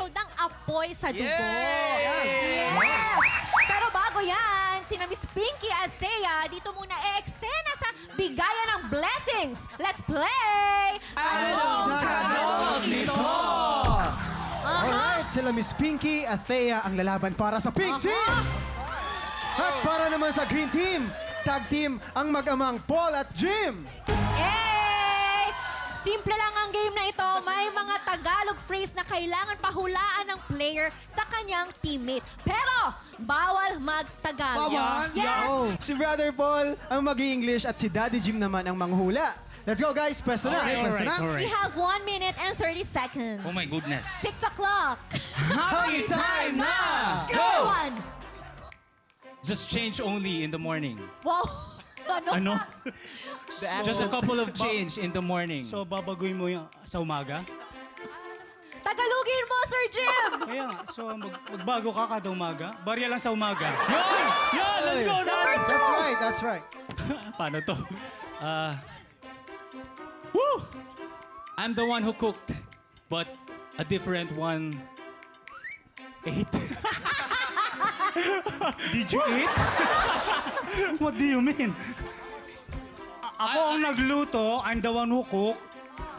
episode ng Apoy sa Dugo. Yay! Yes! Pero bago yan, sina Miss Pinky at Thea dito muna eksena sa Bigayan ng Blessings. Let's play! Anong tanong nito? Alright, sila Miss Pinky at Thea ang lalaban para sa Pink Team! At para naman sa Green Team, Tag Team ang mag-amang Paul at Jim! Yay! Simple lang ang game na ito. May mga Tagalog phrase na kailangan pahulaan ng player sa kanyang teammate. Pero, bawal mag-Tagalog. Bawal? Yes! Si Brother Paul ang mag-English at si Daddy Jim naman ang manghula. Let's go guys, pwesto na! Pwesto na. We have 1 minute and 30 seconds. Oh my goodness. TikTok clock. Happy time na! Go! One. Just change only in the morning. Wow. Ano? Just a couple of change in the morning. So, babaguhin mo yung sa umaga? Tagalogin mo, Sir Jim! Kaya nga, so magbago ka kada umaga? Barya lang sa umaga. Yun! Yun! Let's go! That's right, that's right. Paano to? Woo! I'm the one who cooked, but a different one ate. Did you eat? What do you mean? Ako ang nagluto, I'm the one who cook.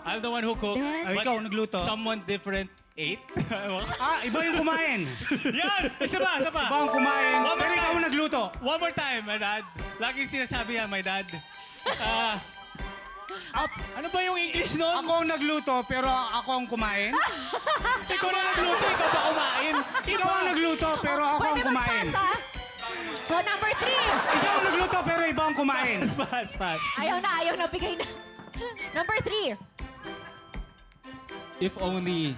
I'm the one who cooked, Then- but Ikaw nagluto. someone different ate. Iba yung kumain. Yan! Isa pa! Isa pa! Iba ang kumain. One more Pero ikaw time. ang nagluto. One more time, my dad. Laging sinasabi yan, my dad. Ano ba yung English nun? Ako ang nagluto, pero ako ang kumain. Ikaw na nagluto, ikaw pa kumain. Ikaw ang nagluto, pero ako ang Pwede kumain. mag-pass, ha? Go number 3. Ikaw ang nagluto, pero iba ang kumain. Pass, pass. Ayaw na, bigay na. Number 3. If only...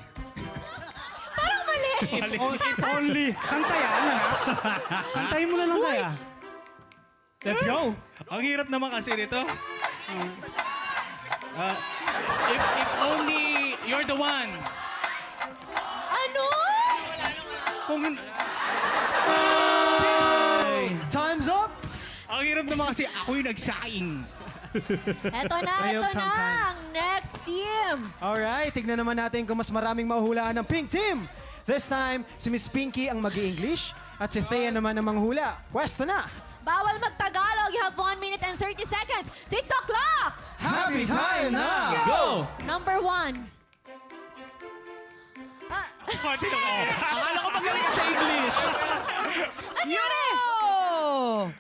Parang mali. If only. Kanta yan, ano? Kantahin mo na lang kaya. Let's go! Ang hirap naman kasi nito. If only you're the one. Ano? Kung Time's up! Ang hirap naman kasi ako yung nagsaing. Eto na, Ayok ito na. sometimes. Ang next team. Alright, tignan naman natin kung mas maraming mahuhulaan ng Pink Team. This time, si Miss Pinky ang mag-English at si Thea naman ang manghula. Pwesto na! Bawal mag-Tagalog. You have 1 minute and 30 seconds. TikTok clock. Happy time na! Go! Number 1. Akala ko magaling ka sa English. Yo!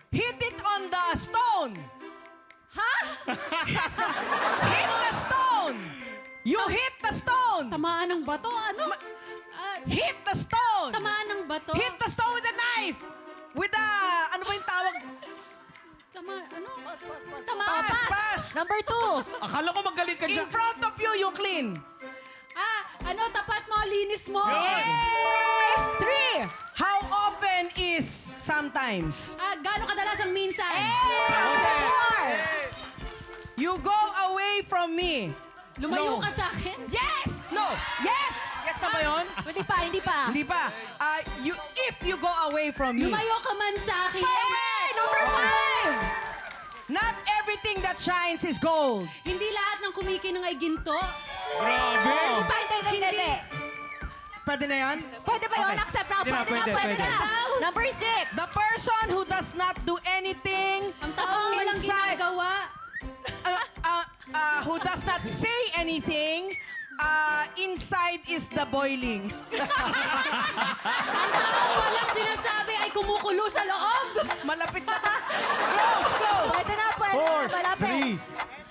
Hit it on the stone! Ha? Hit the stone! You hit the stone! Tamaan ng bato, ano? Hit the stone! Tamaan ng bato? Hit the stone with a knife! With a... Ano ba yung tawag? Ano? Pass, pass! Number 2. Akala ko magaling ka In dyan. front of you, you clean. Tapat mo, linis mo. 3. How often is sometimes? Gano'ng kadalasan minsan? 4. You go away from me. Lumayo No. ka sa akin? Yes! No! Yes! Yes na ba yun? Hindi pa, hindi pa. Hindi pa. If you go away from me. Lumayo ka man sa akin. Correct! Number 5. Not everything that shines is gold. Hindi lahat ng kumikinang ay ginto. Grabe! Hindi. Pwede na yan? Pwede ba yun? Okay. Accept na. Pwede na, Pwede pwede. na. Number 6. The person who does not do anything Ang taong walang inside, ginagawa. who does not say anything, inside is the boiling. Ang taong walang sinasabi ay kumukulo sa loob. Malapit na. Close, close. Pwede na. 4, Malapit.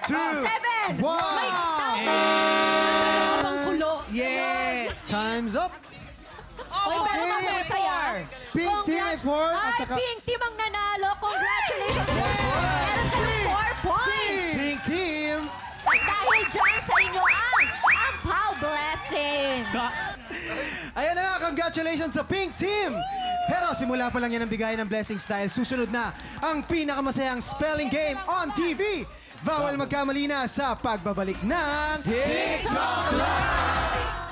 3, 2, 7. 1! Abang kulo. Yeah. Time's up! Oy, pero Okay. masaya. Pink team is 4 at Ay, saka Pink team ang nanalo. Congratulations. Meron silang 4 points. Pink team! At dahil dyan sa inyo ang Pau Blessings. Ayan na nga, congratulations sa Pink Team! Pero simula pa lang yan ang bigay ng blessings dahil susunod na ang pinakamasayang spelling game on TV. Bawal magkamali na sa pagbabalik ng TikTok Live!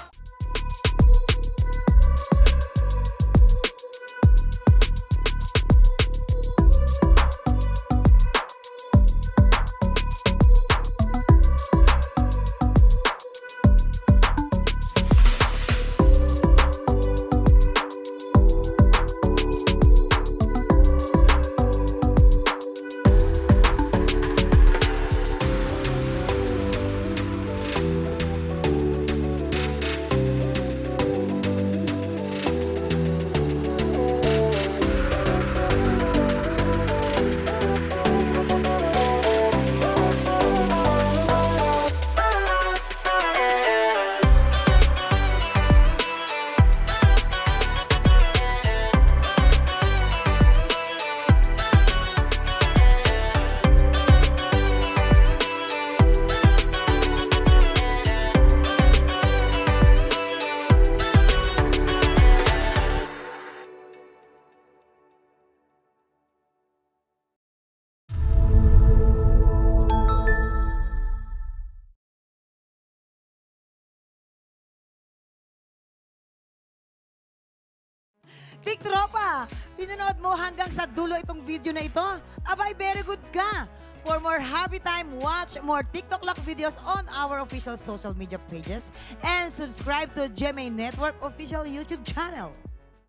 Tiktropa, pinanood mo hanggang sa dulo itong video na ito? Abay, very good ka! For more happy time, watch more TikTok Lock videos on our official social media pages and subscribe to GMA Network official YouTube channel.